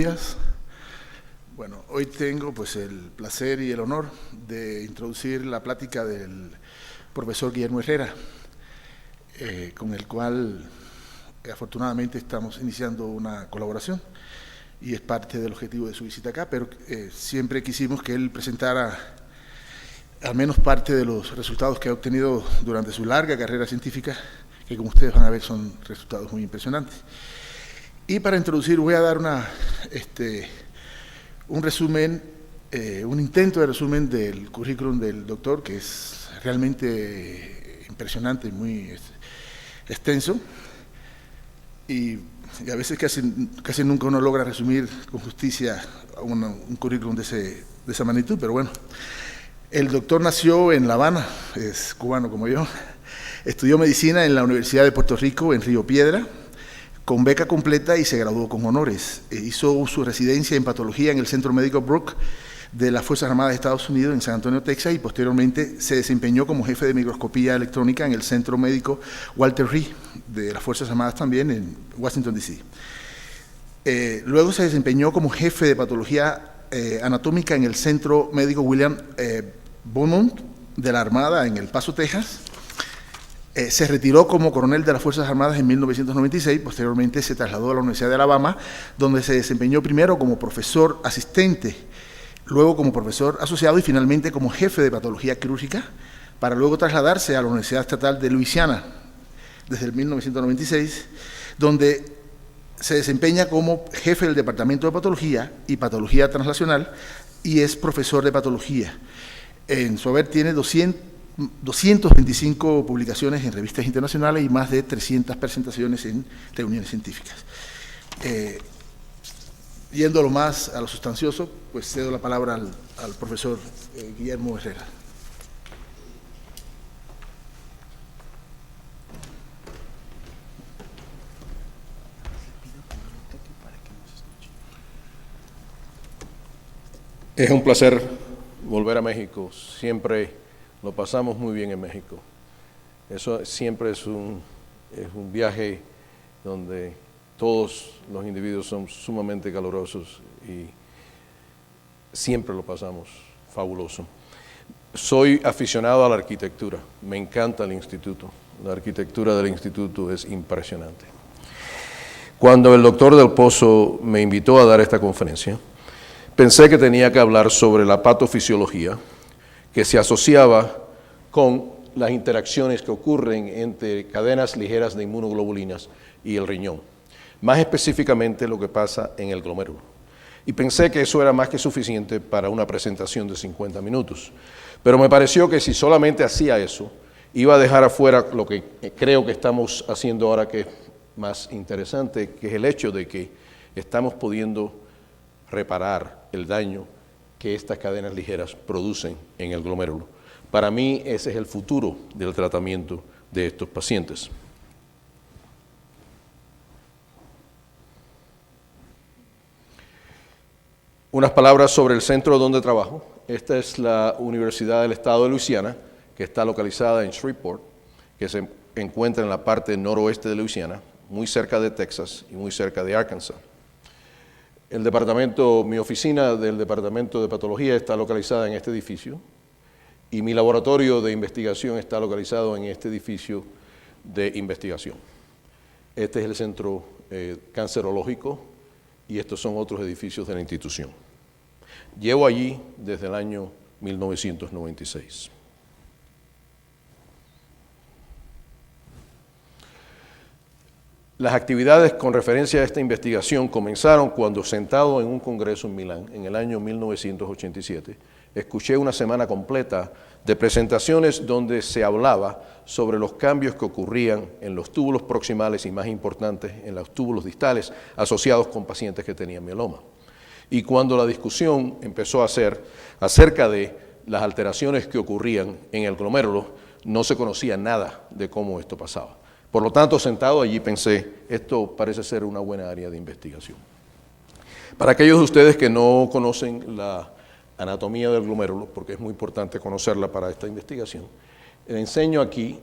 días. Bueno, hoy tengo pues el placer y el honor de introducir la plática del profesor Guillermo Herrera, con el cual afortunadamente estamos iniciando una colaboración y es parte del objetivo de su visita acá, pero siempre quisimos que él presentara al menos parte de los resultados que ha obtenido durante su larga carrera científica, que como ustedes van a ver son resultados muy impresionantes. Y para introducir voy a dar un resumen, un intento de resumen del currículum del doctor, que es realmente impresionante y muy extenso, y a veces casi nunca uno logra resumir con justicia un currículum de esa magnitud, pero bueno. El doctor nació en La Habana, es cubano como yo, estudió medicina en la Universidad de Puerto Rico en Río Piedra, con beca completa y se graduó con honores. Hizo su residencia en patología en el Centro Médico Brooke de las Fuerzas Armadas de Estados Unidos en San Antonio, Texas, y posteriormente se desempeñó como jefe de microscopía electrónica en el Centro Médico Walter Reed de las Fuerzas Armadas también en Washington, D.C. Luego se desempeñó como jefe de patología anatómica en el Centro Médico William Beaumont de la Armada en El Paso, Texas. Se retiró como coronel de las Fuerzas Armadas en 1996, posteriormente se trasladó a la Universidad de Alabama, donde se desempeñó primero como profesor asistente, luego como profesor asociado y finalmente como jefe de patología quirúrgica, para luego trasladarse a la Universidad Estatal de Luisiana desde el 1996, donde se desempeña como jefe del Departamento de Patología y Patología Translacional y es profesor de patología. En su haber tiene 225 publicaciones en revistas internacionales y más de 300 presentaciones en reuniones científicas. Yendo más a lo sustancioso, pues cedo la palabra al profesor Guillermo Herrera. Es un placer volver a México. Siempre lo pasamos muy bien en México. Eso siempre es un viaje donde todos los individuos son sumamente calurosos y siempre lo pasamos fabuloso. Soy aficionado a la arquitectura, me encanta el instituto. La arquitectura del instituto es impresionante. Cuando el doctor Del Pozo me invitó a dar esta conferencia, pensé que tenía que hablar sobre la patofisiología que se asociaba con las interacciones que ocurren entre cadenas ligeras de inmunoglobulinas y el riñón. Más específicamente lo que pasa en el glomérulo. Y pensé que eso era más que suficiente para una presentación de 50 minutos. Pero me pareció que si solamente hacía eso, iba a dejar afuera lo que creo que estamos haciendo ahora, que es más interesante, que es el hecho de que estamos pudiendo reparar el daño que estas cadenas ligeras producen en el glomérulo. Para mí ese es el futuro del tratamiento de estos pacientes. Unas palabras sobre el centro donde trabajo. Esta es la Universidad del Estado de Luisiana, que está localizada en Shreveport, que se encuentra en la parte noroeste de Luisiana, muy cerca de Texas y muy cerca de Arkansas. Mi oficina del Departamento de Patología está localizada en este edificio y mi laboratorio de investigación está localizado en este edificio de investigación. Este es el centro cancerológico y estos son otros edificios de la institución. Llevo allí desde el año 1996. Las actividades con referencia a esta investigación comenzaron cuando, sentado en un congreso en Milán, en el año 1987, escuché una semana completa de presentaciones donde se hablaba sobre los cambios que ocurrían en los túbulos proximales y, más importantes, en los túbulos distales asociados con pacientes que tenían mieloma. Y cuando la discusión empezó a ser acerca de las alteraciones que ocurrían en el glomérulo, no se conocía nada de cómo esto pasaba. Por lo tanto, sentado allí pensé, esto parece ser una buena área de investigación. Para aquellos de ustedes que no conocen la anatomía del glomérulo, porque es muy importante conocerla para esta investigación, enseño aquí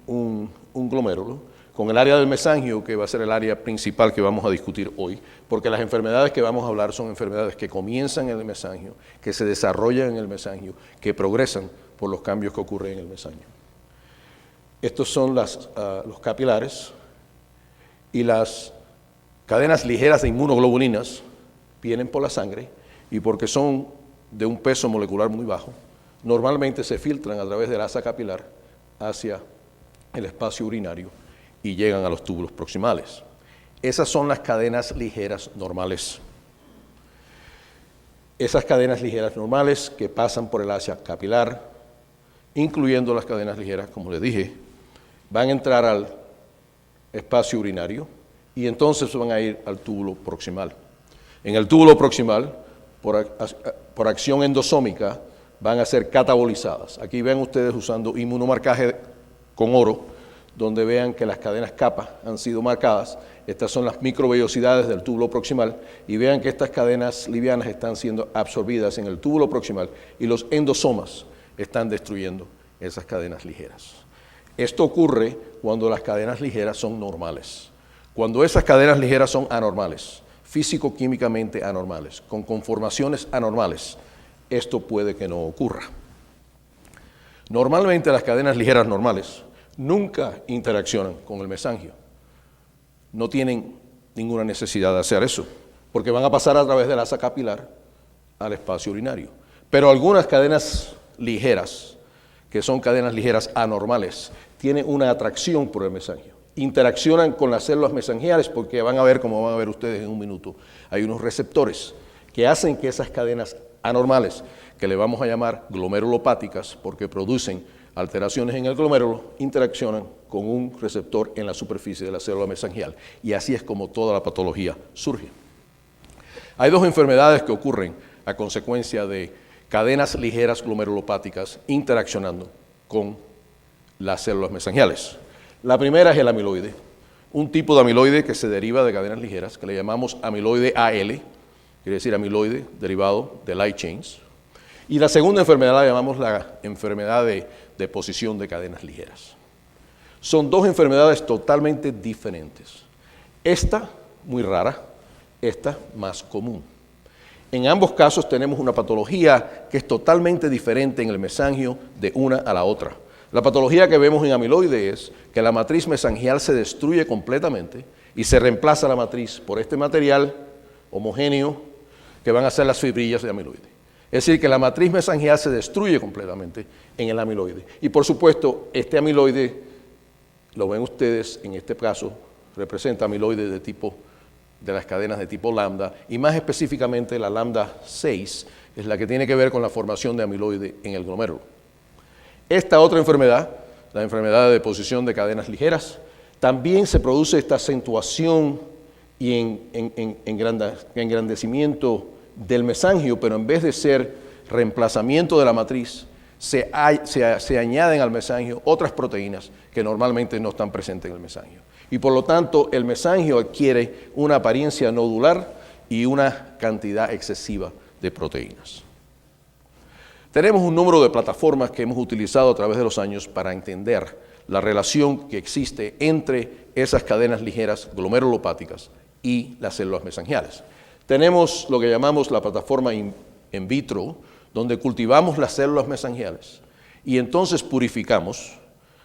un glomérulo con el área del mesangio, que va a ser el área principal que vamos a discutir hoy, porque las enfermedades que vamos a hablar son enfermedades que comienzan en el mesangio, que se desarrollan en el mesangio, que progresan por los cambios que ocurren en el mesangio. Estos son los capilares, y las cadenas ligeras de inmunoglobulinas vienen por la sangre, y porque son de un peso molecular muy bajo, normalmente se filtran a través del asa capilar hacia el espacio urinario y llegan a los túbulos proximales. Esas son las cadenas ligeras normales. Esas cadenas ligeras normales que pasan por el asa capilar, incluyendo las cadenas ligeras, como les dije, van a entrar al espacio urinario y entonces van a ir al túbulo proximal. En el túbulo proximal, por acción endosómica, van a ser catabolizadas. Aquí ven ustedes usando inmunomarcaje con oro, donde vean que las cadenas kappa han sido marcadas. Estas son las microvellosidades del túbulo proximal, y vean que estas cadenas livianas están siendo absorbidas en el túbulo proximal y los endosomas están destruyendo esas cadenas ligeras. Esto ocurre cuando las cadenas ligeras son normales. Cuando esas cadenas ligeras son anormales, físico-químicamente anormales, con conformaciones anormales, esto puede que no ocurra. Normalmente las cadenas ligeras normales nunca interaccionan con el mesangio. No tienen ninguna necesidad de hacer eso, porque van a pasar a través del asa capilar al espacio urinario. Pero algunas cadenas ligeras, que son cadenas ligeras anormales, tienen una atracción por el mesangio. Interaccionan con las células mesangiales, porque van a ver, como van a ver ustedes en un minuto, hay unos receptores que hacen que esas cadenas anormales, que le vamos a llamar glomerulopáticas, porque producen alteraciones en el glomérulo, interaccionan con un receptor en la superficie de la célula mesangial, y así es como toda la patología surge. Hay dos enfermedades que ocurren a consecuencia de cadenas ligeras glomerulopáticas interaccionando con las células mesangiales. La primera es el amiloide, un tipo de amiloide que se deriva de cadenas ligeras, que le llamamos amiloide AL, quiere decir amiloide derivado de light chains. Y la segunda enfermedad la llamamos la enfermedad de deposición de cadenas ligeras. Son dos enfermedades totalmente diferentes. Esta, muy rara, esta, más común. En ambos casos tenemos una patología que es totalmente diferente en el mesangio de una a la otra. La patología que vemos en amiloide es que la matriz mesangial se destruye completamente y se reemplaza la matriz por este material homogéneo que van a ser las fibrillas de amiloide. Es decir, que la matriz mesangial se destruye completamente en el amiloide. Y por supuesto, este amiloide, lo ven ustedes, en este caso, representa amiloide de las cadenas de tipo lambda, y más específicamente la lambda 6, es la que tiene que ver con la formación de amiloide en el glomérulo. Esta otra enfermedad, la enfermedad de deposición de cadenas ligeras, también se produce esta acentuación y engrandecimiento del mesangio, pero en vez de ser reemplazamiento de la matriz, se añaden al mesangio otras proteínas que normalmente no están presentes en el mesangio. Y por lo tanto, el mesangio adquiere una apariencia nodular y una cantidad excesiva de proteínas. Tenemos un número de plataformas que hemos utilizado a través de los años para entender la relación que existe entre esas cadenas ligeras glomerulopáticas y las células mesangiales. Tenemos lo que llamamos la plataforma in vitro, donde cultivamos las células mesangiales y entonces purificamos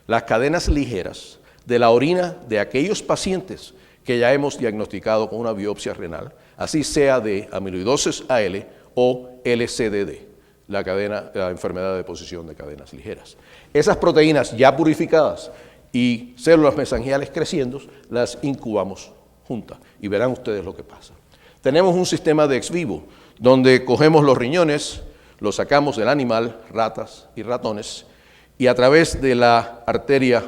las cadenas ligeras de la orina de aquellos pacientes que ya hemos diagnosticado con una biopsia renal, así sea de amiloidosis AL o LCDD, la enfermedad de deposición de cadenas ligeras. Esas proteínas ya purificadas y células mesangiales creciendo, las incubamos juntas y verán ustedes lo que pasa. Tenemos un sistema de ex vivo, donde cogemos los riñones, los sacamos del animal, ratas y ratones, y a través de la arteria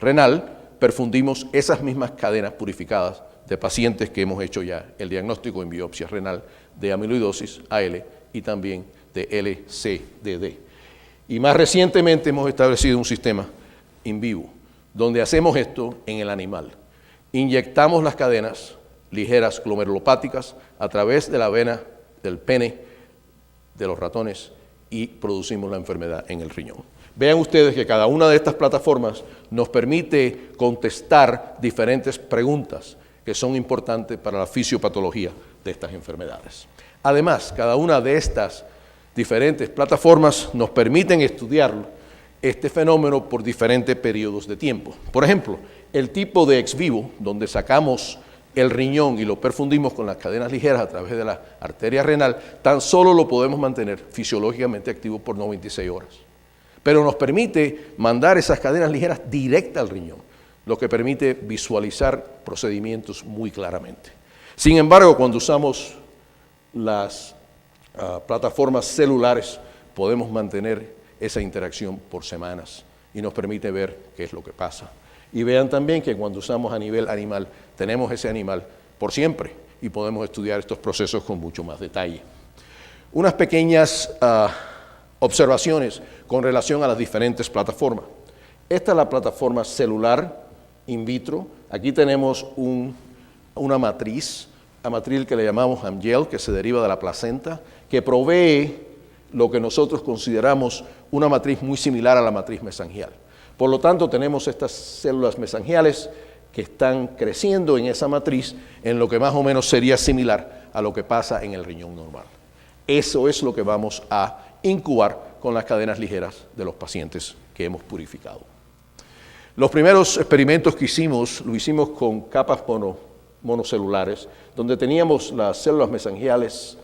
renal perfundimos esas mismas cadenas purificadas de pacientes que hemos hecho ya el diagnóstico en biopsia renal de amiloidosis AL y también de LCDD. Y más recientemente hemos establecido un sistema in vivo, donde hacemos esto en el animal. Inyectamos las cadenas ligeras glomerulopáticas a través de la vena del pene de los ratones y producimos la enfermedad en el riñón. Vean ustedes que cada una de estas plataformas nos permite contestar diferentes preguntas que son importantes para la fisiopatología de estas enfermedades. Además, cada una de estas diferentes plataformas nos permiten estudiar este fenómeno por diferentes periodos de tiempo. Por ejemplo, el tipo de ex vivo, donde sacamos el riñón y lo perfundimos con las cadenas ligeras a través de la arteria renal, tan solo lo podemos mantener fisiológicamente activo por 96 horas. Pero nos permite mandar esas cadenas ligeras directa al riñón, lo que permite visualizar procedimientos muy claramente. Sin embargo, cuando usamos las plataformas celulares, podemos mantener esa interacción por semanas y nos permite ver qué es lo que pasa. Y vean también que cuando usamos a nivel animal, tenemos ese animal por siempre y podemos estudiar estos procesos con mucho más detalle. Unas pequeñas observaciones con relación a las diferentes plataformas. Esta es la plataforma celular in vitro. Aquí tenemos una matriz, la matriz que le llamamos Amgel, que se deriva de la placenta, que provee lo que nosotros consideramos una matriz muy similar a la matriz mesangial. Por lo tanto, tenemos estas células mesangiales que están creciendo en esa matriz en lo que más o menos sería similar a lo que pasa en el riñón normal. Eso es lo que vamos a incubar con las cadenas ligeras de los pacientes que hemos purificado. Los primeros experimentos que hicimos, lo hicimos con capas monocelulares, donde teníamos las células mesangiales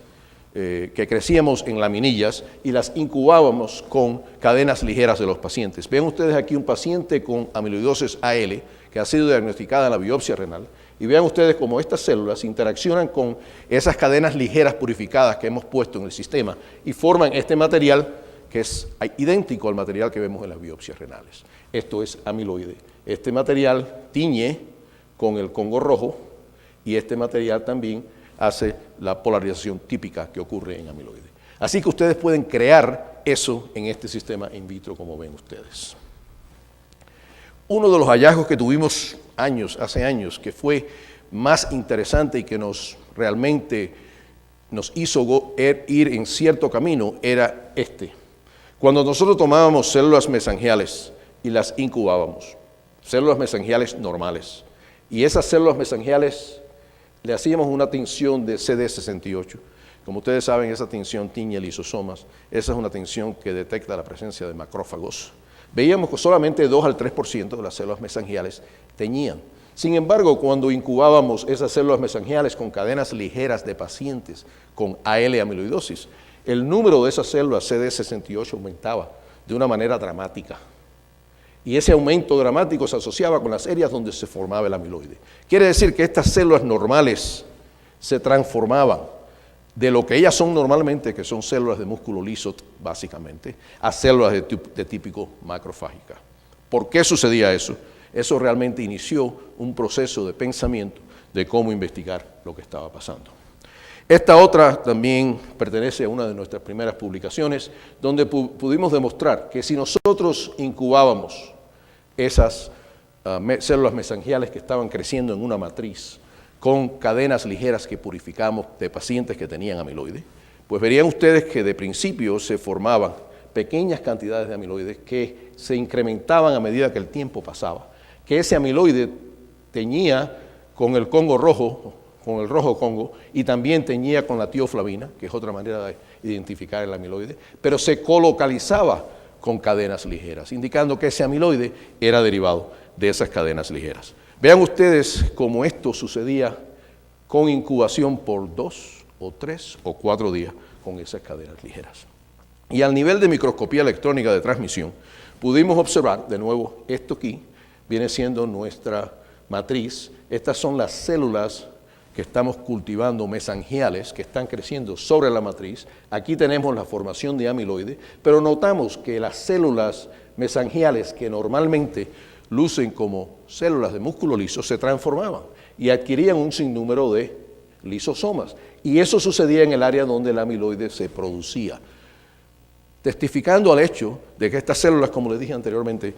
que crecíamos en laminillas y las incubábamos con cadenas ligeras de los pacientes. Ven ustedes aquí un paciente con amiloidosis AL que ha sido diagnosticada en la biopsia renal y vean ustedes cómo estas células interaccionan con esas cadenas ligeras purificadas que hemos puesto en el sistema y forman este material que es idéntico al material que vemos en las biopsias renales. Esto es amiloide. Este material tiñe con el Congo rojo y este material también hace la polarización típica que ocurre en amiloide. Así que ustedes pueden crear eso en este sistema in vitro, como ven ustedes. Uno de los hallazgos que tuvimos hace años, que fue más interesante y que realmente nos hizo ir en cierto camino, era este. Cuando nosotros tomábamos células mesangiales y las incubábamos, células mesangiales normales, y esas células mesangiales le hacíamos una tinción de CD68. Como ustedes saben, esa tinción tiñe lisosomas. Esa es una tinción que detecta la presencia de macrófagos. Veíamos que solamente 2 al 3% de las células mesangiales teñían. Sin embargo, cuando incubábamos esas células mesangiales con cadenas ligeras de pacientes con AL amiloidosis, el número de esas células CD68 aumentaba de una manera dramática. Y ese aumento dramático se asociaba con las áreas donde se formaba el amiloide. Quiere decir que estas células normales se transformaban de lo que ellas son normalmente, que son células de músculo liso básicamente, a células de típico macrofágica. ¿Por qué sucedía eso? Eso realmente inició un proceso de pensamiento de cómo investigar lo que estaba pasando. Esta otra también pertenece a una de nuestras primeras publicaciones, donde pudimos demostrar que si nosotros incubábamos esas células mesangiales que estaban creciendo en una matriz con cadenas ligeras que purificamos de pacientes que tenían amiloide, pues verían ustedes que de principio se formaban pequeñas cantidades de amiloides que se incrementaban a medida que el tiempo pasaba, que ese amiloide teñía con el Congo rojo, con el rojo Congo, y también teñía con la tioflavina, que es otra manera de identificar el amiloide, pero se colocalizaba con cadenas ligeras, indicando que ese amiloide era derivado de esas cadenas ligeras. Vean ustedes cómo esto sucedía con incubación por 2 o 3 o 4 días con esas cadenas ligeras. Y al nivel de microscopía electrónica de transmisión, pudimos observar, de nuevo, esto aquí viene siendo nuestra matriz. Estas son las células que estamos cultivando mesangiales, que están creciendo sobre la matriz. Aquí tenemos la formación de amiloide, pero notamos que las células mesangiales que normalmente lucen como células de músculo liso se transformaban y adquirían un sinnúmero de lisosomas. Y eso sucedía en el área donde el amiloide se producía, testificando al hecho de que estas células, como les dije anteriormente,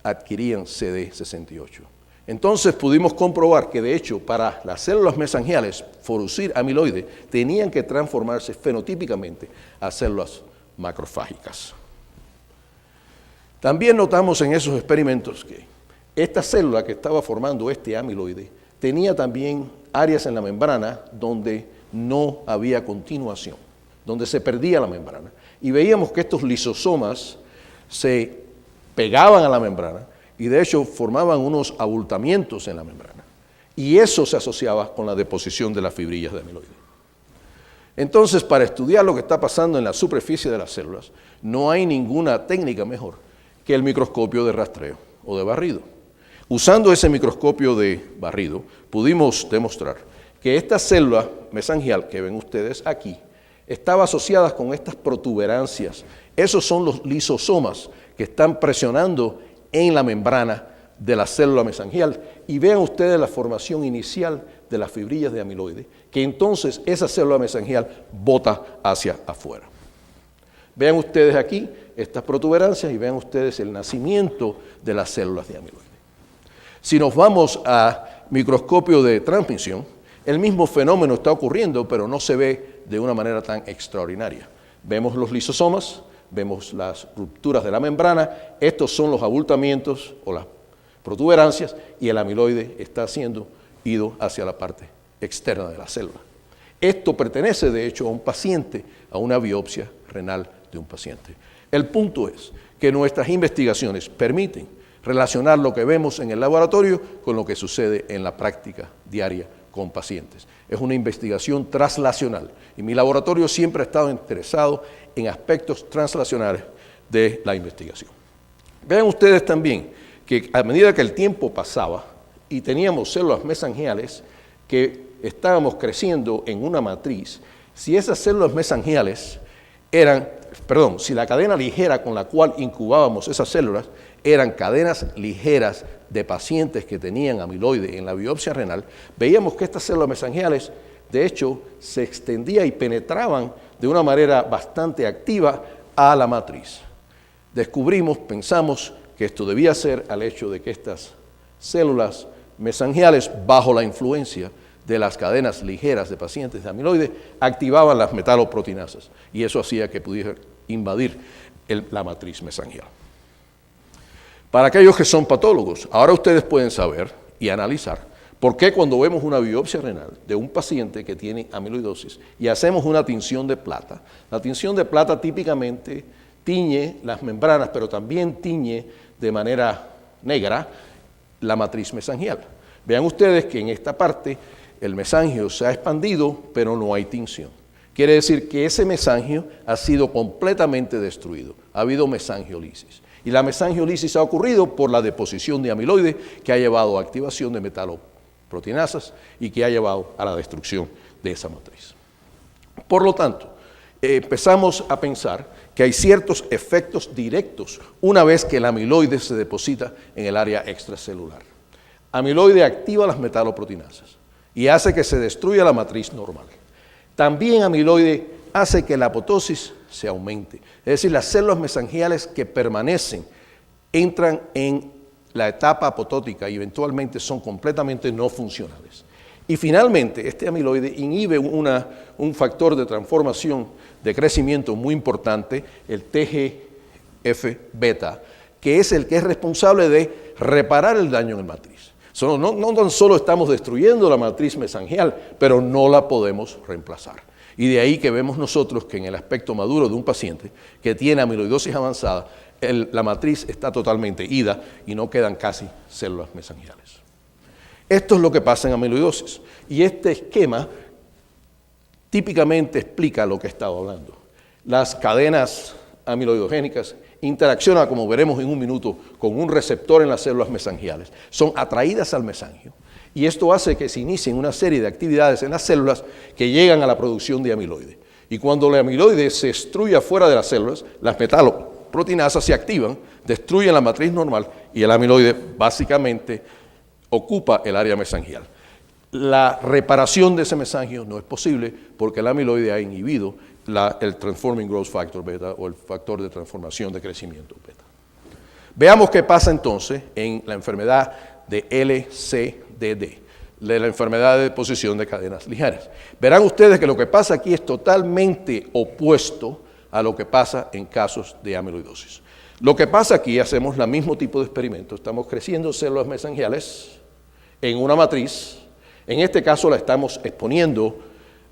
adquirían CD68. Entonces pudimos comprobar que de hecho para las células mesangiales producir amiloide tenían que transformarse fenotípicamente a células macrofágicas. También notamos en esos experimentos que esta célula que estaba formando este amiloide tenía también áreas en la membrana donde no había continuación, donde se perdía la membrana. Y veíamos que estos lisosomas se pegaban a la membrana y de hecho formaban unos abultamientos en la membrana. Y eso se asociaba con la deposición de las fibrillas de amiloide. Entonces, para estudiar lo que está pasando en la superficie de las células, no hay ninguna técnica mejor que el microscopio de rastreo o de barrido. Usando ese microscopio de barrido, pudimos demostrar que esta célula mesangial que ven ustedes aquí estaba asociada con estas protuberancias. Esos son los lisosomas que están presionando en la membrana de la célula mesangial. Y vean ustedes la formación inicial de las fibrillas de amiloide, que entonces esa célula mesangial bota hacia afuera. Vean ustedes aquí estas protuberancias y vean ustedes el nacimiento de las células de amiloide. Si nos vamos a microscopio de transmisión, el mismo fenómeno está ocurriendo, pero no se ve de una manera tan extraordinaria. Vemos los lisosomas, vemos las rupturas de la membrana, estos son los abultamientos o las protuberancias y el amiloide está siendo ido hacia la parte externa de la célula. Esto pertenece, de hecho, a un paciente, a una biopsia renal de un paciente. El punto es que nuestras investigaciones permiten relacionar lo que vemos en el laboratorio con lo que sucede en la práctica diaria con pacientes. Es una investigación translacional y mi laboratorio siempre ha estado interesado en aspectos translacionales de la investigación. Vean ustedes también que a medida que el tiempo pasaba y teníamos células mesangiales que estábamos creciendo en una matriz, si esas células mesangiales si la cadena ligera con la cual incubábamos esas células eran cadenas ligeras de pacientes que tenían amiloide en la biopsia renal, veíamos que estas células mesangiales, de hecho, se extendían y penetraban de una manera bastante activa a la matriz. Pensamos que esto debía ser al hecho de que estas células mesangiales, bajo la influencia de las cadenas ligeras de pacientes de amiloide, activaban las metaloproteinasas y eso hacía que pudiera invadir la matriz mesangial. Para aquellos que son patólogos, ahora ustedes pueden saber y analizar por qué cuando vemos una biopsia renal de un paciente que tiene amiloidosis y hacemos una tinción de plata, la tinción de plata típicamente tiñe las membranas, pero también tiñe de manera negra la matriz mesangial. Vean ustedes que en esta parte el mesangio se ha expandido, pero no hay tinción. Quiere decir que ese mesangio ha sido completamente destruido. Ha habido mesangiolisis. Y la mesangiolisis ha ocurrido por la deposición de amiloide que ha llevado a activación de metaloproteinasas y que ha llevado a la destrucción de esa matriz. Por lo tanto, empezamos a pensar que hay ciertos efectos directos una vez que el amiloide se deposita en el área extracelular. Amiloide activa las metaloproteinasas y hace que se destruya la matriz normal. También amiloide hace que la apoptosis se aumente. Es decir, las células mesangiales que permanecen entran en la etapa apoptótica y eventualmente son completamente no funcionales. Y finalmente, este amiloide inhibe un factor de transformación de crecimiento muy importante, el TGF-beta, que es el que es responsable de reparar el daño en la matriz. No tan solo estamos destruyendo la matriz mesangial, pero no la podemos reemplazar. Y de ahí que vemos nosotros que en el aspecto maduro de un paciente que tiene amiloidosis avanzada, la matriz está totalmente ida y no quedan casi células mesangiales. Esto es lo que pasa en amiloidosis. Y este esquema típicamente explica lo que he estado hablando. Las cadenas amiloidogénicas interaccionan, como veremos en un minuto, con un receptor en las células mesangiales. Son atraídas al mesangio. Y esto hace que se inicien una serie de actividades en las células que llegan a la producción de amiloide. Y cuando el amiloide se destruye afuera de las células, las metaloproteinasas se activan, destruyen la matriz normal y el amiloide básicamente ocupa el área mesangial. La reparación de ese mesangio no es posible porque el amiloide ha inhibido el Transforming Growth Factor beta o el factor de transformación de crecimiento beta. Veamos qué pasa entonces en la enfermedad de LCDD, de la enfermedad de deposición de cadenas ligeras. Verán ustedes que lo que pasa aquí es totalmente opuesto a lo que pasa en casos de amiloidosis. Lo que pasa aquí, hacemos el mismo tipo de experimento. Estamos creciendo células mesangiales en una matriz. En este caso la estamos exponiendo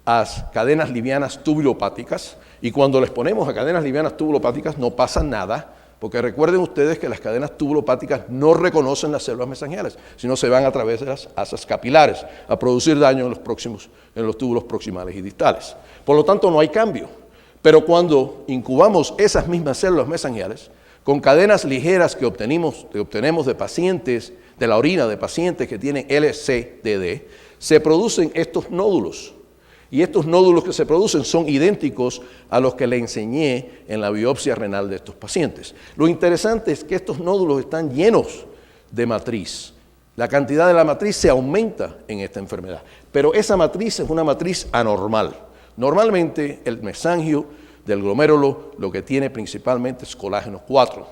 a cadenas livianas tubulopáticas, y cuando les ponemos a cadenas livianas tubulopáticas no pasa nada, porque recuerden ustedes que las cadenas tubulopáticas no reconocen las células mesangiales, sino se van a través de las asas capilares a producir daño en los túbulos proximales y distales. Por lo tanto, no hay cambio. Pero cuando incubamos esas mismas células mesangiales con cadenas ligeras que obtenemos de pacientes, de la orina de pacientes que tienen LCDD, se producen estos nódulos. Y estos nódulos que se producen son idénticos a los que le enseñé en la biopsia renal de estos pacientes. Lo interesante es que estos nódulos están llenos de matriz. La cantidad de la matriz se aumenta en esta enfermedad, pero esa matriz es una matriz anormal. Normalmente el mesangio del glomérulo lo que tiene principalmente es colágeno 4.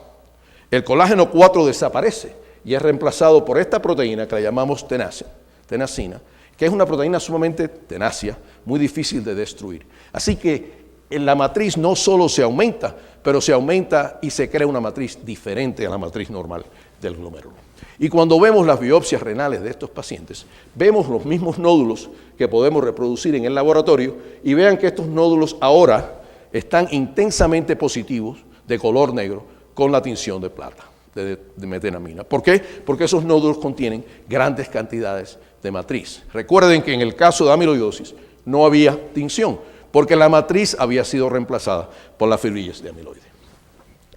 El colágeno 4 desaparece y es reemplazado por esta proteína que la llamamos tenasina, que es una proteína sumamente tenacia, muy difícil de destruir. Así que en la matriz no solo se aumenta, pero se aumenta y se crea una matriz diferente a la matriz normal del glomérulo. Y cuando vemos las biopsias renales de estos pacientes, vemos los mismos nódulos que podemos reproducir en el laboratorio, y vean que estos nódulos ahora están intensamente positivos, de color negro, con la tinción de plata, de metenamina. ¿Por qué? Porque esos nódulos contienen grandes cantidades de matriz. Recuerden que en el caso de amiloidosis no había tinción, porque la matriz había sido reemplazada por las fibrillas de amiloide.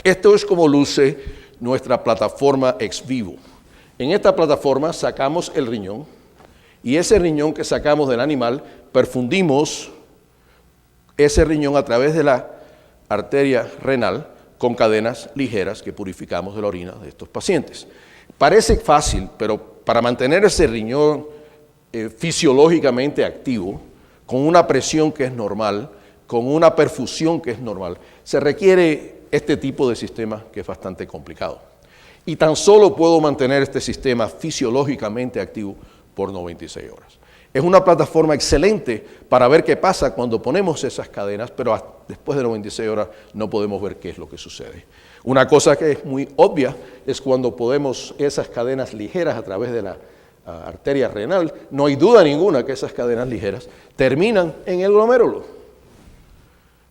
Esto es como luce nuestra plataforma ex vivo. En esta plataforma sacamos el riñón, y ese riñón que sacamos del animal, perfundimos ese riñón a través de la arteria renal con cadenas ligeras que purificamos de la orina de estos pacientes. Parece fácil, pero para mantener ese riñón fisiológicamente activo, con una presión que es normal, con una perfusión que es normal, se requiere este tipo de sistema que es bastante complicado. Y tan solo puedo mantener este sistema fisiológicamente activo por 96 horas. Es una plataforma excelente para ver qué pasa cuando ponemos esas cadenas, pero después de 96 horas no podemos ver qué es lo que sucede. Una cosa que es muy obvia es cuando ponemos esas cadenas ligeras a través de la arteria renal, no hay duda ninguna que esas cadenas ligeras terminan en el glomérulo,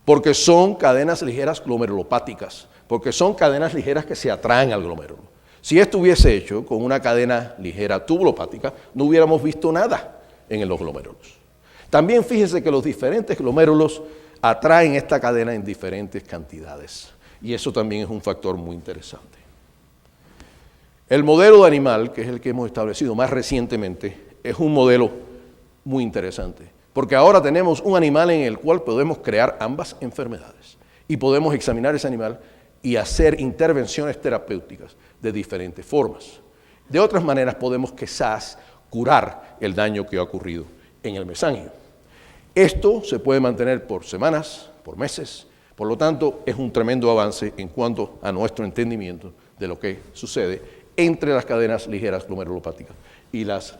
porque son cadenas ligeras glomerulopáticas, porque son cadenas ligeras que se atraen al glomérulo. Si esto hubiese hecho con una cadena ligera tubulopática, no hubiéramos visto nada en los glomérulos. También fíjense que los diferentes glomérulos atraen esta cadena en diferentes cantidades, y eso también es un factor muy interesante. El modelo de animal, que es el que hemos establecido más recientemente, es un modelo muy interesante, porque ahora tenemos un animal en el cual podemos crear ambas enfermedades y podemos examinar ese animal y hacer intervenciones terapéuticas de diferentes formas. De otras maneras podemos quizás curar el daño que ha ocurrido en el mesangio. Esto se puede mantener por semanas, por meses, por lo tanto es un tremendo avance en cuanto a nuestro entendimiento de lo que sucede entre las cadenas ligeras glomerulopáticas y las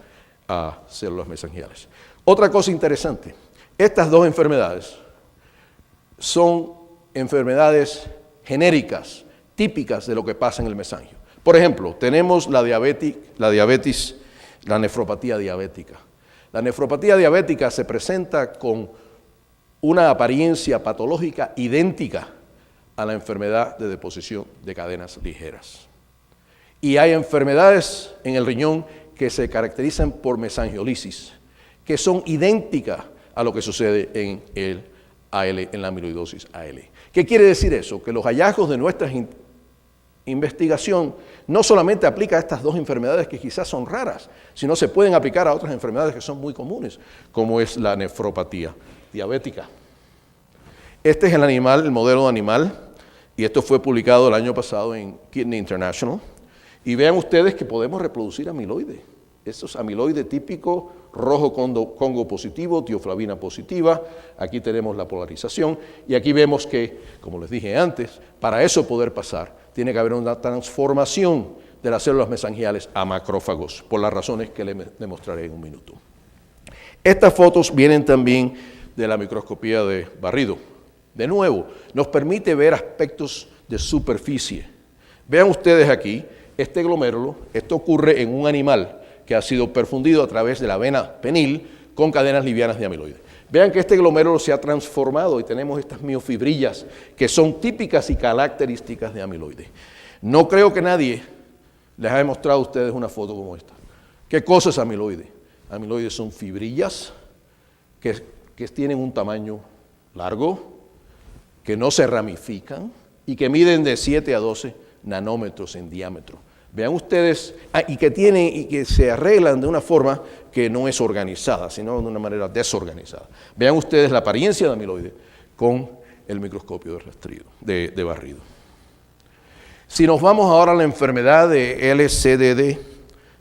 células mesangiales. Otra cosa interesante, estas dos enfermedades son enfermedades genéricas, típicas de lo que pasa en el mesangio. Por ejemplo, tenemos la nefropatía diabética. La nefropatía diabética se presenta con una apariencia patológica idéntica a la enfermedad de deposición de cadenas ligeras. Y hay enfermedades en el riñón que se caracterizan por mesangiolisis, que son idénticas a lo que sucede en el AL, en la amiloidosis AL. ¿Qué quiere decir eso? Que los hallazgos de nuestra investigación no solamente aplica a estas dos enfermedades que quizás son raras, sino se pueden aplicar a otras enfermedades que son muy comunes, como es la nefropatía diabética. Este es el animal, el modelo de animal, y esto fue publicado el año pasado en Kidney International. Y vean ustedes que podemos reproducir amiloide. Esto es amiloide típico, rojo Congo positivo, tioflavina positiva. Aquí tenemos la polarización. Y aquí vemos que, como les dije antes, para eso poder pasar, tiene que haber una transformación de las células mesangiales a macrófagos, por las razones que les demostraré en un minuto. Estas fotos vienen también de la microscopía de barrido. De nuevo, nos permite ver aspectos de superficie. Vean ustedes aquí, este glomérulo, esto ocurre en un animal que ha sido perfundido a través de la vena penil con cadenas livianas de amiloide. Vean que este glomérulo se ha transformado y tenemos estas miofibrillas que son típicas y características de amiloide. No creo que nadie les haya mostrado a ustedes una foto como esta. ¿Qué cosa es amiloide? Amiloide son fibrillas que tienen un tamaño largo, que no se ramifican y que miden de 7 a 12 nanómetros en diámetro. Vean ustedes, y que se arreglan de una forma que no es organizada, sino de una manera desorganizada. Vean ustedes la apariencia de amiloide con el microscopio de barrido. Si nos vamos ahora a la enfermedad de LCDD,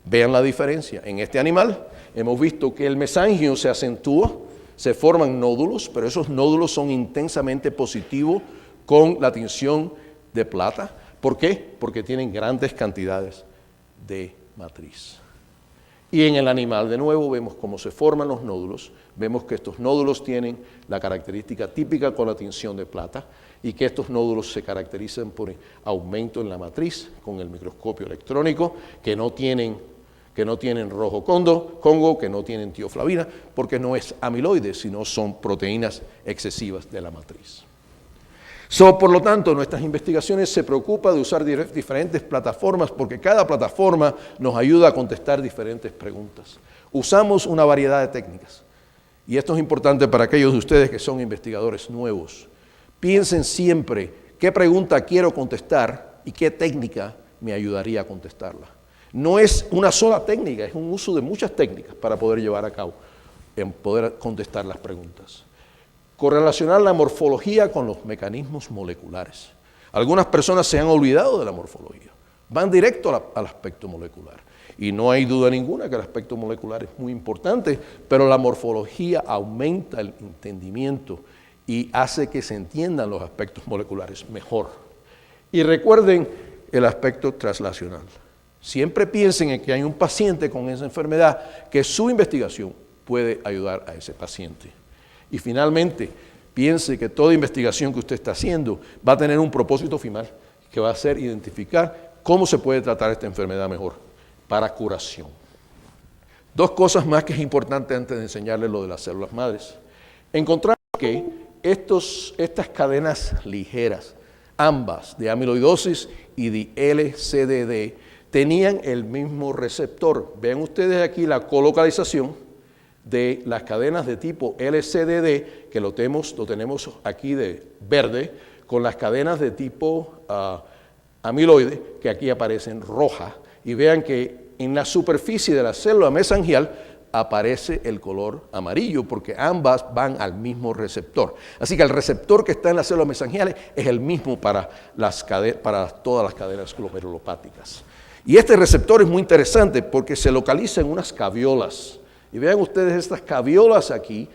vean la diferencia. En este animal hemos visto que el mesangio se acentúa, se forman nódulos, pero esos nódulos son intensamente positivos con la tinción de plata. ¿Por qué? Porque tienen grandes cantidades de matriz. Y en el animal, de nuevo, vemos cómo se forman los nódulos. Vemos que estos nódulos tienen la característica típica con la tinción de plata y que estos nódulos se caracterizan por aumento en la matriz con el microscopio electrónico, que no tienen rojo Congo, que no tienen tioflavina, porque no es amiloide, sino son proteínas excesivas de la matriz. Por lo tanto, nuestras investigaciones se preocupan de usar diferentes plataformas porque cada plataforma nos ayuda a contestar diferentes preguntas. Usamos una variedad de técnicas y esto es importante para aquellos de ustedes que son investigadores nuevos. Piensen siempre qué pregunta quiero contestar y qué técnica me ayudaría a contestarla. No es una sola técnica, es un uso de muchas técnicas para poder llevar a cabo, en poder contestar las preguntas. Correlacionar la morfología con los mecanismos moleculares. Algunas personas se han olvidado de la morfología, van directo al aspecto molecular. Y no hay duda ninguna que el aspecto molecular es muy importante, pero la morfología aumenta el entendimiento y hace que se entiendan los aspectos moleculares mejor. Y recuerden el aspecto translacional. Siempre piensen en que hay un paciente con esa enfermedad, que su investigación puede ayudar a ese paciente. Y finalmente, piense que toda investigación que usted está haciendo va a tener un propósito final, que va a ser identificar cómo se puede tratar esta enfermedad mejor, para curación. Dos cosas más que es importante antes de enseñarles lo de las células madres. Encontramos que estas cadenas ligeras, ambas de amiloidosis y de LCDD, tenían el mismo receptor. Vean ustedes aquí la colocalización de las cadenas de tipo LCDD, que lo tenemos aquí de verde, con las cadenas de tipo amiloide, que aquí aparecen rojas. Y vean que en la superficie de la célula mesangial aparece el color amarillo, porque ambas van al mismo receptor. Así que el receptor que está en las células mesangiales es el mismo para todas las cadenas glomerulopáticas. Y este receptor es muy interesante porque se localiza en unas caviolas. Y vean ustedes estas caviolas aquí,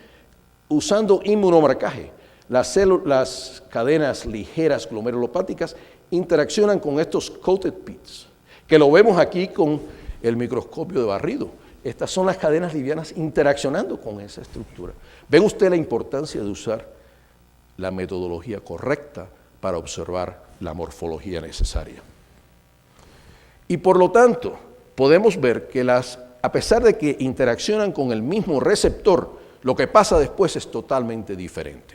usando inmunomarcaje. Las cadenas ligeras glomerulopáticas interaccionan con estos coated pits, que lo vemos aquí con el microscopio de barrido. Estas son las cadenas livianas interaccionando con esa estructura. ¿Ven usted la importancia de usar la metodología correcta para observar la morfología necesaria? Y por lo tanto, podemos ver que a pesar de que interaccionan con el mismo receptor, lo que pasa después es totalmente diferente.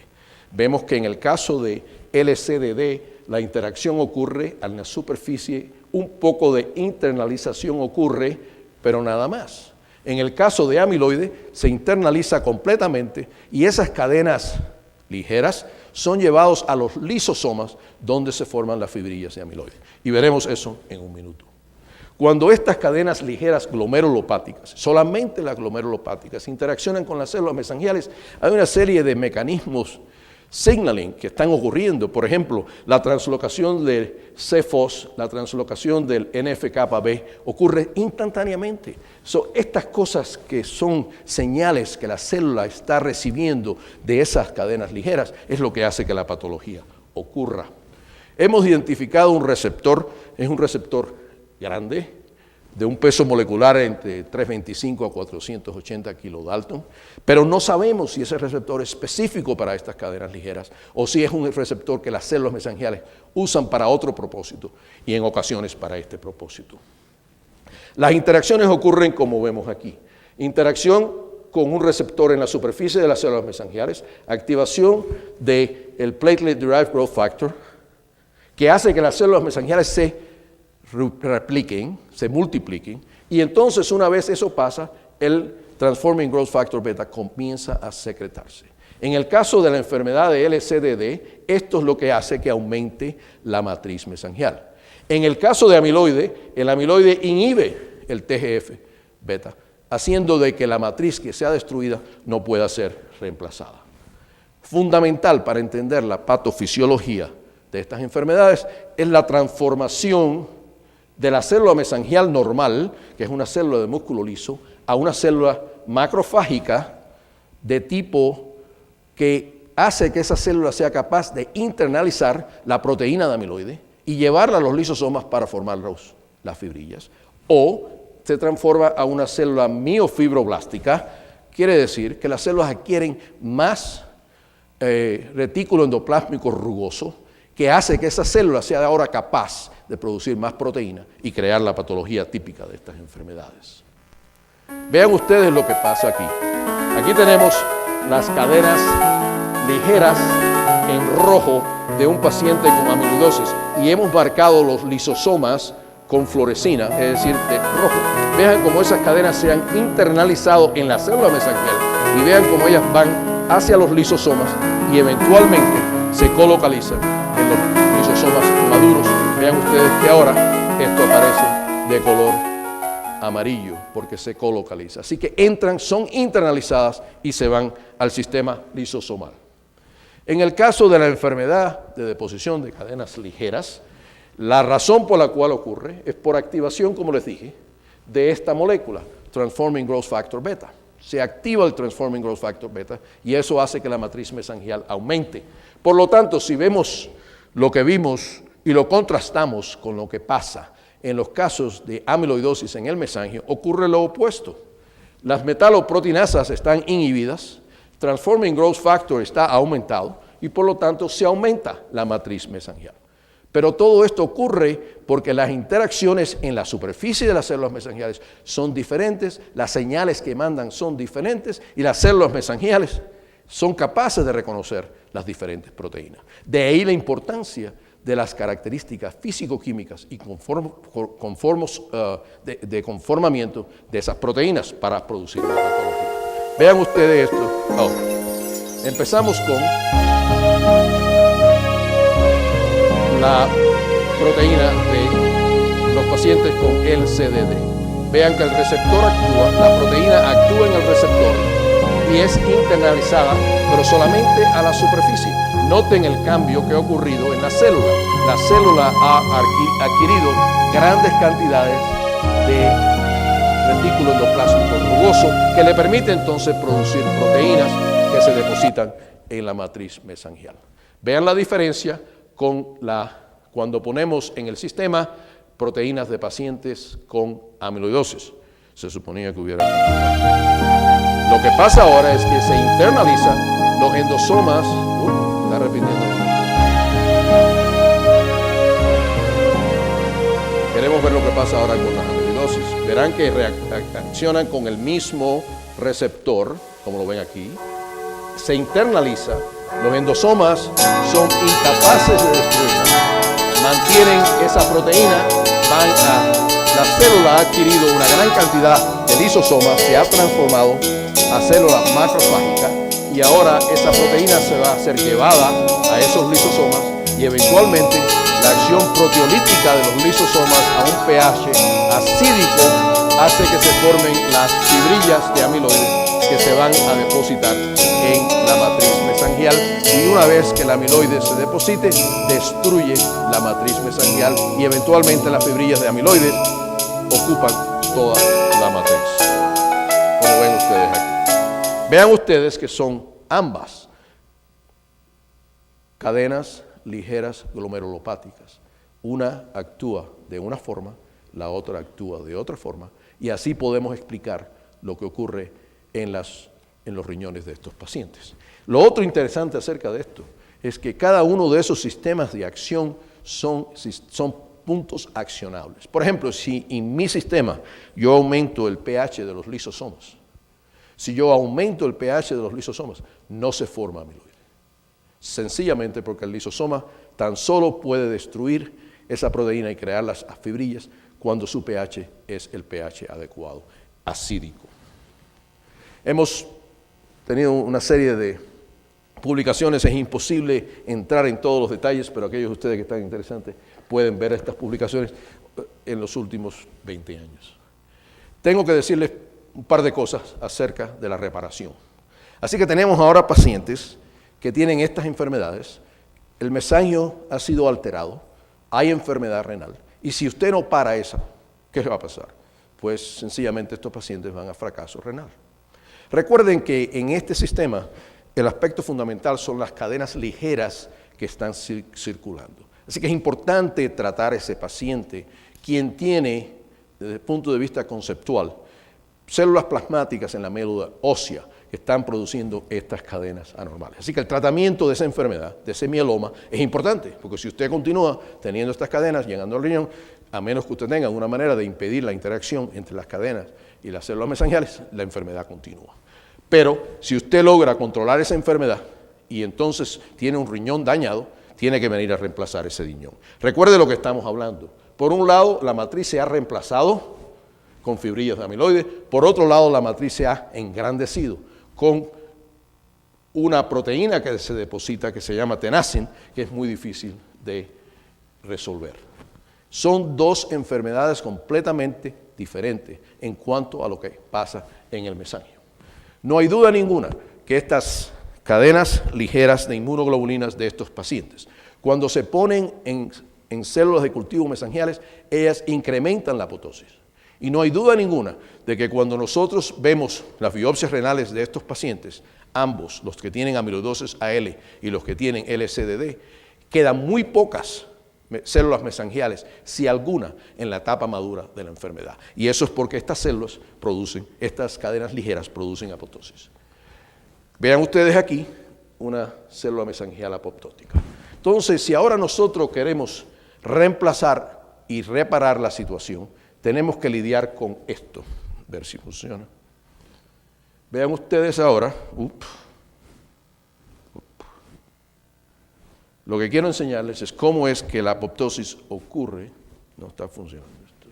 Vemos que en el caso de LCDD, la interacción ocurre en la superficie, un poco de internalización ocurre, pero nada más. En el caso de amiloide, se internaliza completamente y esas cadenas ligeras son llevados a los lisosomas, donde se forman las fibrillas de amiloide. Y veremos eso en un minuto. Cuando estas cadenas ligeras glomerulopáticas, solamente las glomerulopáticas, interaccionan con las células mesangiales, hay una serie de mecanismos signaling que están ocurriendo. Por ejemplo, la translocación del CFOS, la translocación del NF-κB ocurre instantáneamente. Estas cosas que son señales que la célula está recibiendo de esas cadenas ligeras es lo que hace que la patología ocurra. Hemos identificado un receptor, es un receptor grande, de un peso molecular entre 325 a 480 kilodalton, pero no sabemos si ese receptor es específico para estas cadenas ligeras o si es un receptor que las células mesangiales usan para otro propósito y en ocasiones para este propósito. Las interacciones ocurren como vemos aquí. Interacción con un receptor en la superficie de las células mesangiales, activación del Platelet Derived Growth Factor, que hace que las células mesangiales se repliquen, se multipliquen, y entonces una vez eso pasa, el Transforming Growth Factor Beta comienza a secretarse. En el caso de la enfermedad de LCDD, esto es lo que hace que aumente la matriz mesangial. En el caso de amiloide, el amiloide inhibe el TGF-beta, haciendo de que la matriz que sea destruida no pueda ser reemplazada. Fundamental para entender la patofisiología de estas enfermedades es la transformación de la célula mesangial normal, que es una célula de músculo liso, a una célula macrofágica de tipo que hace que esa célula sea capaz de internalizar la proteína de amiloide y llevarla a los lisosomas para formar las fibrillas. O se transforma a una célula miofibroblástica, quiere decir que las células adquieren más retículo endoplásmico rugoso, que hace que esa célula sea ahora capaz de producir más proteína y crear la patología típica de estas enfermedades. Vean ustedes lo que pasa aquí. Aquí tenemos las cadenas ligeras en rojo de un paciente con amiloidosis y hemos marcado los lisosomas con fluorescina, es decir, de rojo. Vean cómo esas cadenas se han internalizado en la célula mesangial y vean cómo ellas van hacia los lisosomas y eventualmente se colocalizan en los lisosomas maduros. Vean ustedes que ahora esto aparece de color amarillo porque se colocaliza. Así que entran, son internalizadas y se van al sistema lisosomal. En el caso de la enfermedad de deposición de cadenas ligeras, la razón por la cual ocurre es por activación, como les dije, de esta molécula, Transforming Growth Factor Beta. Se activa el Transforming Growth Factor Beta y eso hace que la matriz mesangial aumente. Por lo tanto, si vemos lo que vimos y lo contrastamos con lo que pasa en los casos de amiloidosis en el mesangio, ocurre lo opuesto. Las metaloproteinasas están inhibidas, Transforming Growth Factor está aumentado y por lo tanto se aumenta la matriz mesangial. Pero todo esto ocurre porque las interacciones en la superficie de las células mesangiales son diferentes, las señales que mandan son diferentes y las células mesangiales son capaces de reconocer las diferentes proteínas. De ahí la importancia de las características físico-químicas y de conformamiento de esas proteínas para producir la patología. Vean ustedes esto ahora. Empezamos con la proteína de los pacientes con LCDD. Vean que el receptor actúa, la proteína actúa en el receptor y es internalizada, pero solamente a la superficie. Noten el cambio que ha ocurrido en la célula. La célula ha adquirido grandes cantidades de retículo endoplásmico rugoso que le permite entonces producir proteínas que se depositan en la matriz mesangial. Vean la diferencia cuando ponemos en el sistema proteínas de pacientes con amiloidosis. Se suponía que hubiera. Lo que pasa ahora es que se internalizan los endosomas. Está repitiendo. Queremos ver lo que pasa ahora con las amiloidosis. Verán que reaccionan con el mismo receptor, como lo ven aquí. Se internaliza. Los endosomas son incapaces de destruirla. Mantienen esa proteína, la célula ha adquirido una gran cantidad de lisosomas, se ha transformado a células macrofágicas y ahora esa proteína se va a ser llevada a esos lisosomas y eventualmente la acción proteolítica de los lisosomas a un pH acídico hace que se formen las fibrillas de amiloide que se van a depositar en la matriz mesangial y una vez que el amiloide se deposite, destruye la matriz mesangial y eventualmente las fibrillas de amiloide ocupan toda la matriz, como ven ustedes aquí. Vean ustedes que son ambas cadenas ligeras glomerulopáticas. Una actúa de una forma, la otra actúa de otra forma, y así podemos explicar lo que ocurre en los riñones de estos pacientes. Lo otro interesante acerca de esto es que cada uno de esos sistemas de acción son puntos accionables. Por ejemplo, si en mi sistema yo aumento el pH de los lisosomas, si yo aumento el pH de los lisosomas, no se forma amiloide. Sencillamente porque el lisosoma tan solo puede destruir esa proteína y crear las fibrillas cuando su pH es el pH adecuado, acídico. Hemos tenido una serie de publicaciones, es imposible entrar en todos los detalles, pero aquellos de ustedes que están interesantes pueden ver estas publicaciones en los últimos 20 años. Tengo que decirles un par de cosas acerca de la reparación. Así que tenemos ahora pacientes que tienen estas enfermedades, el mesangio ha sido alterado, hay enfermedad renal, y si usted no para esa, ¿qué le va a pasar? Pues sencillamente estos pacientes van a fracaso renal. Recuerden que en este sistema el aspecto fundamental son las cadenas ligeras que están circulando. Así que es importante tratar a ese paciente quien tiene, desde el punto de vista conceptual, células plasmáticas en la médula ósea que están produciendo estas cadenas anormales. Así que el tratamiento de esa enfermedad, de ese mieloma, es importante, porque si usted continúa teniendo estas cadenas llegando al riñón, a menos que usted tenga una manera de impedir la interacción entre las cadenas y las células mesangiales, la enfermedad continúa. Pero si usted logra controlar esa enfermedad y entonces tiene un riñón dañado, tiene que venir a reemplazar ese riñón. Recuerde lo que estamos hablando. Por un lado, la matriz se ha reemplazado con fibrillas de amiloide. Por otro lado, la matriz se ha engrandecido con una proteína que se deposita que se llama tenascin, que es muy difícil de resolver. Son dos enfermedades completamente diferentes en cuanto a lo que pasa en el mesangio. No hay duda ninguna que estas cadenas ligeras de inmunoglobulinas de estos pacientes, cuando se ponen en células de cultivo mesangiales, ellas incrementan la apoptosis. Y no hay duda ninguna de que cuando nosotros vemos las biopsias renales de estos pacientes, ambos, los que tienen amiloidosis AL y los que tienen LCDD, quedan muy pocas células mesangiales, si alguna, en la etapa madura de la enfermedad. Y eso es porque estas células producen, estas cadenas ligeras producen apoptosis. Vean ustedes aquí una célula mesangial apoptótica. Entonces, si ahora nosotros queremos reemplazar y reparar la situación, tenemos que lidiar con esto. Ver si funciona. Vean ustedes ahora. Lo que quiero enseñarles es cómo es que la apoptosis ocurre. No está funcionando esto.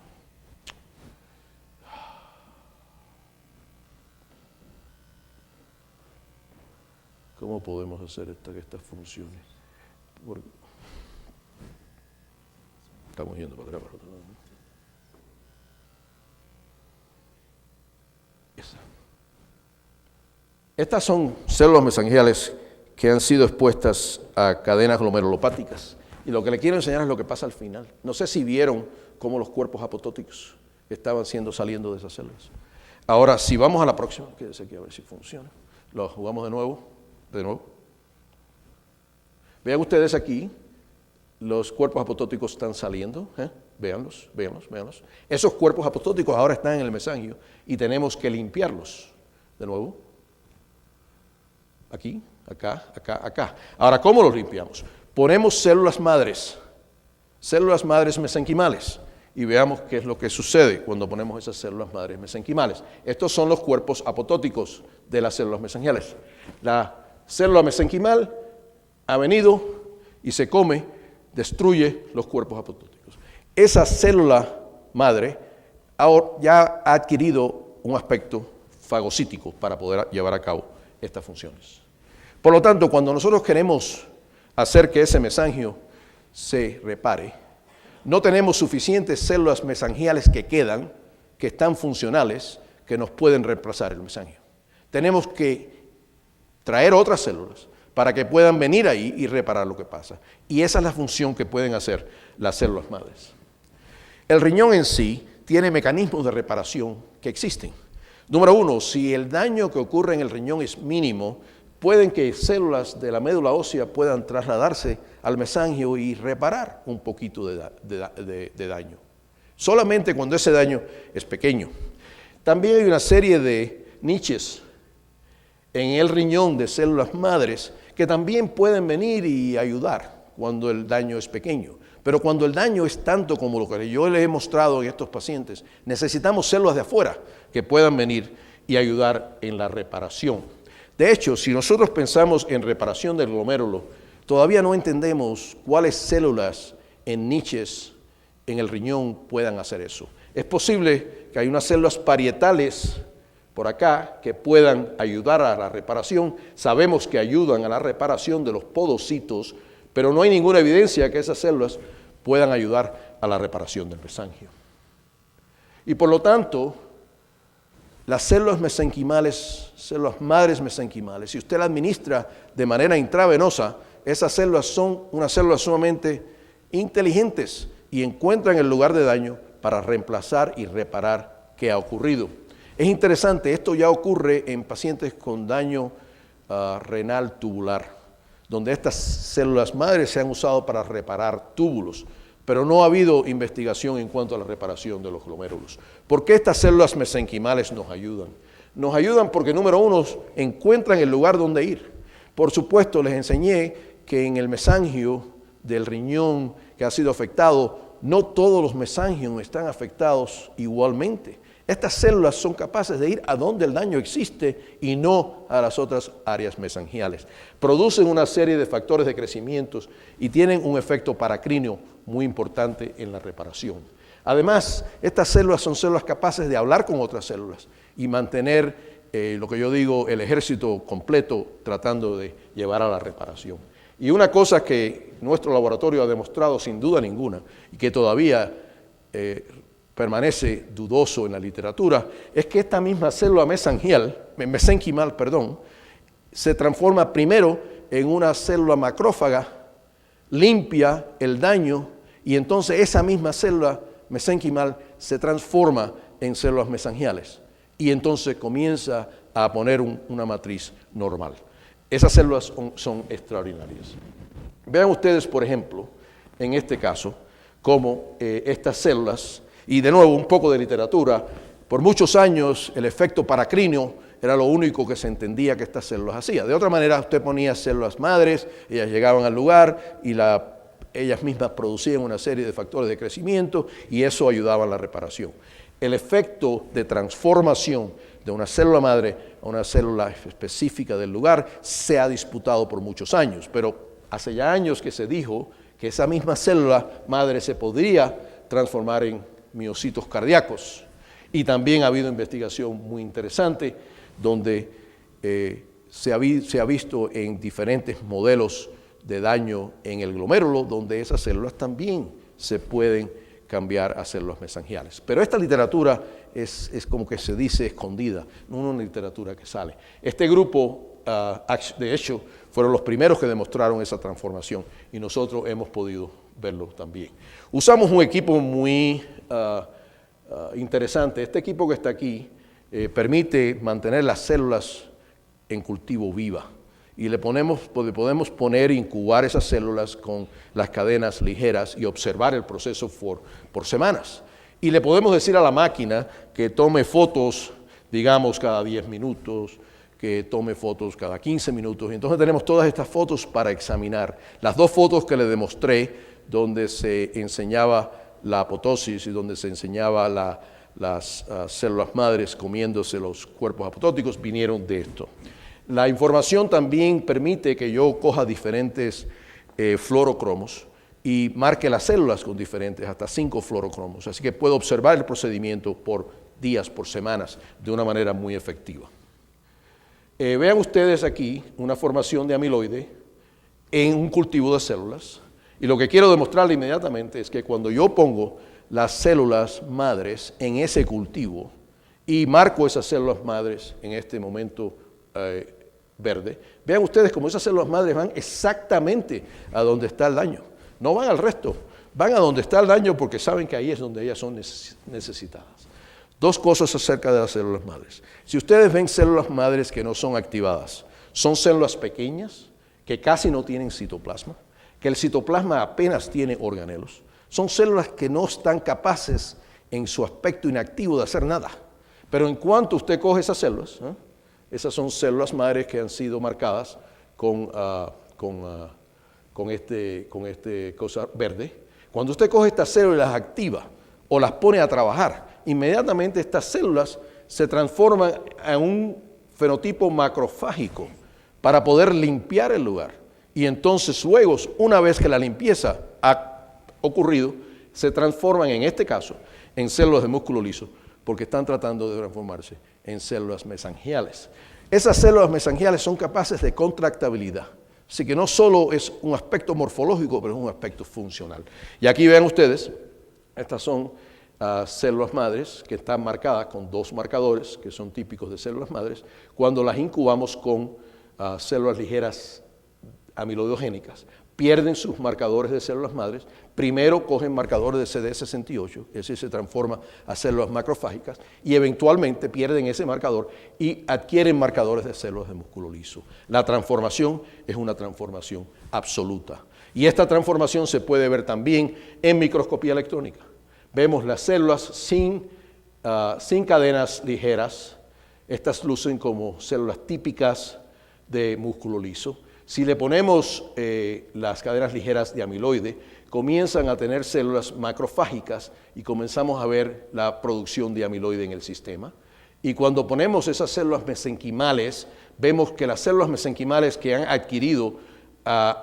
¿Cómo podemos hacer que esta funcione? Porque estamos yendo para atrás, para otro lado. Estas son células mesangiales que han sido expuestas a cadenas glomerulopáticas. Y lo que le quiero enseñar es lo que pasa al final. No sé si vieron cómo los cuerpos apoptóticos estaban saliendo de esas células. Ahora, si vamos a la próxima, quédese aquí a ver si funciona. Lo jugamos de nuevo. Vean ustedes aquí, los cuerpos apoptóticos están saliendo. Véanlos. Esos cuerpos apoptóticos ahora están en el mesangio y tenemos que limpiarlos. De nuevo. Aquí, acá. Ahora, ¿cómo los limpiamos? Ponemos células madres mesenquimales, y veamos qué es lo que sucede cuando ponemos esas células madres mesenquimales. Estos son los cuerpos apoptóticos de las células mesangiales. La célula mesenquimal ha venido y se come, destruye los cuerpos apoptóticos. Esa célula madre ya ha adquirido un aspecto fagocítico para poder llevar a cabo estas funciones. Por lo tanto, cuando nosotros queremos hacer que ese mesangio se repare, no tenemos suficientes células mesangiales que están funcionales, que nos pueden reemplazar el mesangio. Tenemos que traer otras células para que puedan venir ahí y reparar lo que pasa. Y esa es la función que pueden hacer las células madres. El riñón en sí tiene mecanismos de reparación que existen. Número uno, si el daño que ocurre en el riñón es mínimo, pueden que células de la médula ósea puedan trasladarse al mesangio y reparar un poquito de daño. solamente cuando ese daño es pequeño. También hay una serie de niches en el riñón de células madres que también pueden venir y ayudar cuando el daño es pequeño. Pero cuando el daño es tanto como lo que yo les he mostrado en estos pacientes, necesitamos células de afuera que puedan venir y ayudar en la reparación. De hecho, si nosotros pensamos en reparación del glomérulo, todavía no entendemos cuáles células en niches en el riñón puedan hacer eso. Es posible que hay unas células parietales por acá que puedan ayudar a la reparación. Sabemos que ayudan a la reparación de los podocitos, pero no hay ninguna evidencia que esas células puedan ayudar a la reparación del mesangio. Y por lo tanto, las células mesenquimales, células madres mesenquimales, si usted las administra de manera intravenosa, esas células son unas células sumamente inteligentes y encuentran el lugar de daño para reemplazar y reparar qué ha ocurrido. Es interesante, esto ya ocurre en pacientes con daño renal tubular, donde estas células madres se han usado para reparar túbulos, pero no ha habido investigación en cuanto a la reparación de los glomérulos. ¿Por qué estas células mesenquimales nos ayudan? Nos ayudan porque, número uno, encuentran el lugar donde ir. Por supuesto, les enseñé que en el mesangio del riñón que ha sido afectado, no todos los mesangios están afectados igualmente. Estas células son capaces de ir a donde el daño existe y no a las otras áreas mesangiales. Producen una serie de factores de crecimiento y tienen un efecto paracríneo muy importante en la reparación. Además, estas células son células capaces de hablar con otras células y mantener lo que yo digo, el ejército completo tratando de llevar a la reparación. Y una cosa que nuestro laboratorio ha demostrado sin duda ninguna y que todavía permanece dudoso en la literatura, es que esta misma célula mesenquimal, se transforma primero en una célula macrófaga, limpia el daño y entonces esa misma célula mesenquimal se transforma en células mesangiales y entonces comienza a poner una matriz normal. Esas células son extraordinarias. Vean ustedes, por ejemplo, en este caso, cómo estas células, y de nuevo un poco de literatura, por muchos años el efecto paracríneo era lo único que se entendía que estas células hacían. De otra manera, usted ponía células madres, ellas llegaban al lugar y ellas mismas producían una serie de factores de crecimiento y eso ayudaba a la reparación. El efecto de transformación de una célula madre a una célula específica del lugar se ha disputado por muchos años, pero hace ya años que se dijo que esa misma célula madre se podría transformar en miocitos cardíacos. Y también ha habido investigación muy interesante donde se ha visto en diferentes modelos de daño en el glomérulo, donde esas células también se pueden cambiar a células mesangiales. Pero esta literatura es como que se dice escondida, no una literatura que sale. Este grupo, de hecho, fueron los primeros que demostraron esa transformación y nosotros hemos podido verlo también. Usamos un equipo muy interesante. Este equipo que está aquí permite mantener las células en cultivo viva y le podemos poner e incubar esas células con las cadenas ligeras y observar el proceso por semanas. Y le podemos decir a la máquina que tome fotos, digamos, cada 10 minutos, que tome fotos cada 15 minutos. Y entonces tenemos todas estas fotos para examinar. Las dos fotos que le demostré, donde se enseñaba la apoptosis y donde se enseñaba las células madres comiéndose los cuerpos apoptóticos, vinieron de esto. La información también permite que yo coja diferentes fluorocromos y marque las células con diferentes, hasta 5 fluorocromos. Así que puedo observar el procedimiento por días, por semanas, de una manera muy efectiva. Vean ustedes aquí una formación de amiloide en un cultivo de células. Y lo que quiero demostrarle inmediatamente es que cuando yo pongo las células madres en ese cultivo y marco esas células madres en este momento verde, vean ustedes cómo esas células madres van exactamente a donde está el daño. No van al resto, van a donde está el daño porque saben que ahí es donde ellas son necesitadas. Dos cosas acerca de las células madres. Si ustedes ven células madres que no son activadas, son células pequeñas que casi no tienen citoplasma, que el citoplasma apenas tiene organelos. Son células que no están capaces en su aspecto inactivo de hacer nada. Pero en cuanto usted coge esas células, esas son células madres que han sido marcadas con este cosa verde. Cuando usted coge estas células y las activa o las pone a trabajar, inmediatamente estas células se transforman en un fenotipo macrofágico para poder limpiar el lugar. Y entonces luego, una vez que la limpieza ha ocurrido, se transforman en este caso en células de músculo liso, porque están tratando de transformarse en células mesangiales. Esas células mesangiales son capaces de contractabilidad. Así que no solo es un aspecto morfológico, pero es un aspecto funcional. Y aquí vean ustedes, estas son células madres que están marcadas con dos marcadores que son típicos de células madres cuando las incubamos con células ligeras amiloidogénicas. Pierden sus marcadores de células madres, primero cogen marcadores de CD68, es decir, se transforma a células macrofágicas y eventualmente pierden ese marcador y adquieren marcadores de células de músculo liso. La transformación es una transformación absoluta. Y esta transformación se puede ver también en microscopía electrónica. Vemos las células sin cadenas ligeras. Estas lucen como células típicas de músculo liso. Si le ponemos las cadenas ligeras de amiloide, comienzan a tener células macrofágicas y comenzamos a ver la producción de amiloide en el sistema. Y cuando ponemos esas células mesenquimales, vemos que las células mesenquimales que han adquirido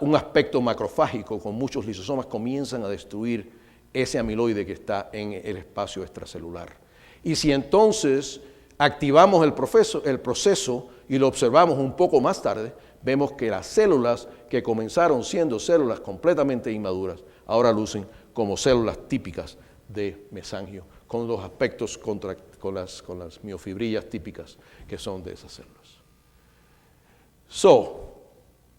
un aspecto macrofágico con muchos lisosomas comienzan a destruir ese amiloide que está en el espacio extracelular. Y si entonces activamos el proceso y lo observamos un poco más tarde, vemos que las células que comenzaron siendo células completamente inmaduras, ahora lucen como células típicas de mesangio, con los aspectos con las miofibrillas típicas que son de esas células.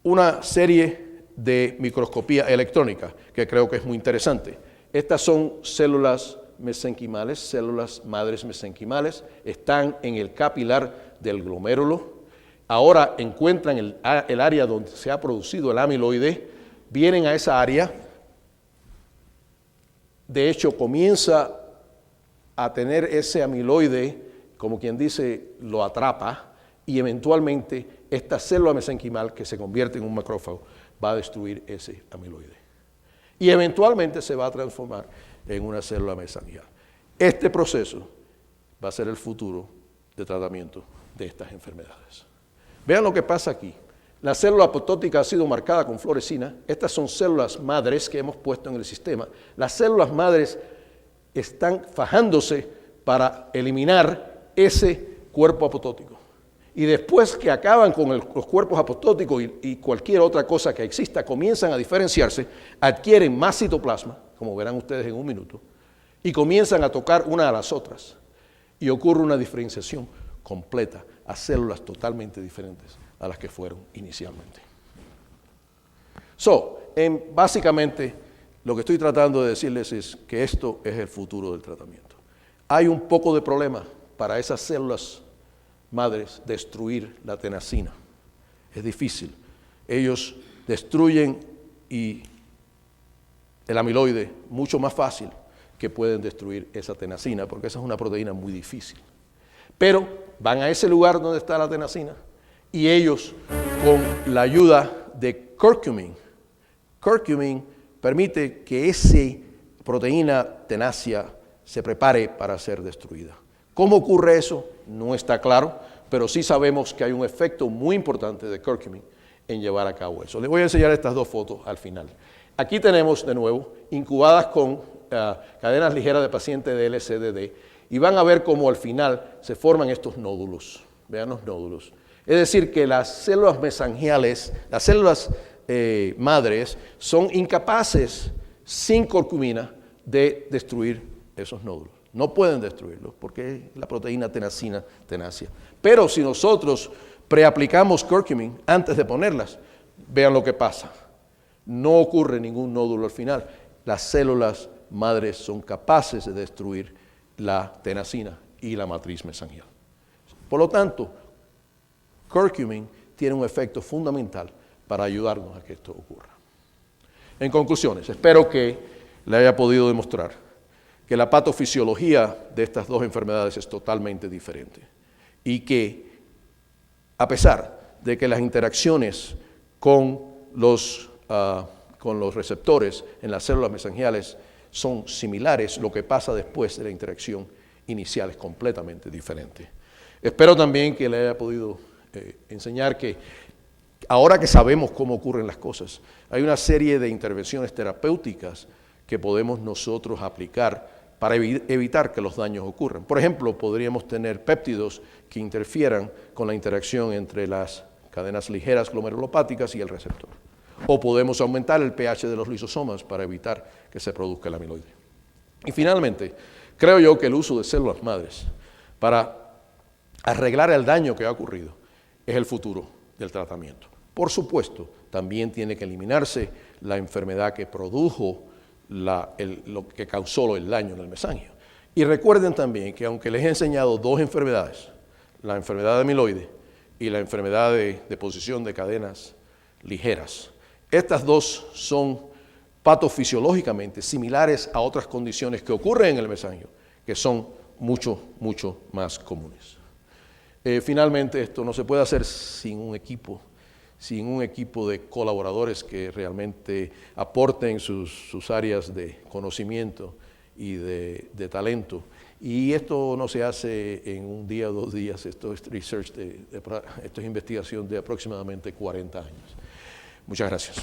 Una serie de microscopía electrónica que creo que es muy interesante. Estas son células mesenquimales, células madres mesenquimales, están en el capilar del glomérulo. Ahora encuentran el área donde se ha producido el amiloide, vienen a esa área, de hecho comienza a tener ese amiloide, como quien dice, lo atrapa, y eventualmente esta célula mesenquimal que se convierte en un macrófago va a destruir ese amiloide. Y eventualmente se va a transformar en una célula mesangial. Este proceso va a ser el futuro de tratamiento de estas enfermedades. Vean lo que pasa aquí. La célula apoptótica ha sido marcada con fluorescina. Estas son células madres que hemos puesto en el sistema. Las células madres están fajándose para eliminar ese cuerpo apoptótico. Y después que acaban con los cuerpos apoptóticos y cualquier otra cosa que exista, comienzan a diferenciarse, adquieren más citoplasma, como verán ustedes en un minuto, y comienzan a tocar una a las otras. Y ocurre una diferenciación completa a células totalmente diferentes a las que fueron inicialmente. Básicamente, lo que estoy tratando de decirles es que esto es el futuro del tratamiento. Hay un poco de problema para esas células madres destruir la tenasina. Es difícil. Ellos destruyen el amiloide mucho más fácil que pueden destruir esa tenasina, porque esa es una proteína muy difícil. Pero van a ese lugar donde está la tenasina y ellos, con la ayuda de curcumin permite que esa proteína tenacia se prepare para ser destruida. ¿Cómo ocurre eso? No está claro, pero sí sabemos que hay un efecto muy importante de curcumin en llevar a cabo eso. Les voy a enseñar estas dos fotos al final. Aquí tenemos, de nuevo, incubadas con cadenas ligeras de pacientes de LCDD, y van a ver cómo al final se forman estos nódulos. Vean los nódulos. Es decir, que las células mesangiales, las células madres, son incapaces, sin curcumina, de destruir esos nódulos. No pueden destruirlos porque es la proteína tenacia. Pero si nosotros preaplicamos curcumin antes de ponerlas, vean lo que pasa. No ocurre ningún nódulo al final. Las células madres son capaces de destruir la tenasina y la matriz mesangial. Por lo tanto, curcumin tiene un efecto fundamental para ayudarnos a que esto ocurra. En conclusiones, espero que le haya podido demostrar que la patofisiología de estas dos enfermedades es totalmente diferente y que a pesar de que las interacciones con los receptores en las células mesangiales son similares, lo que pasa después de la interacción inicial es completamente diferente. Espero también que le haya podido enseñar que ahora que sabemos cómo ocurren las cosas, hay una serie de intervenciones terapéuticas que podemos nosotros aplicar para evitar que los daños ocurran. Por ejemplo, podríamos tener péptidos que interfieran con la interacción entre las cadenas ligeras glomerulopáticas y el receptor. O podemos aumentar el pH de los lisosomas para evitar que se produzca el amiloide. Y finalmente, creo yo que el uso de células madres para arreglar el daño que ha ocurrido es el futuro del tratamiento. Por supuesto, también tiene que eliminarse la enfermedad que produjo lo que causó el daño en el mesangio. Y recuerden también que aunque les he enseñado dos enfermedades, la enfermedad de amiloide y la enfermedad de deposición de cadenas ligeras, estas dos son patofisiológicamente similares a otras condiciones que ocurren en el mesangio, que son mucho más comunes. Finalmente, esto no se puede hacer sin un equipo de colaboradores que realmente aporten sus áreas de conocimiento y de talento. Y esto no se hace en un día o 2 días, esto es research, esto es investigación de aproximadamente 40 años. Muchas gracias.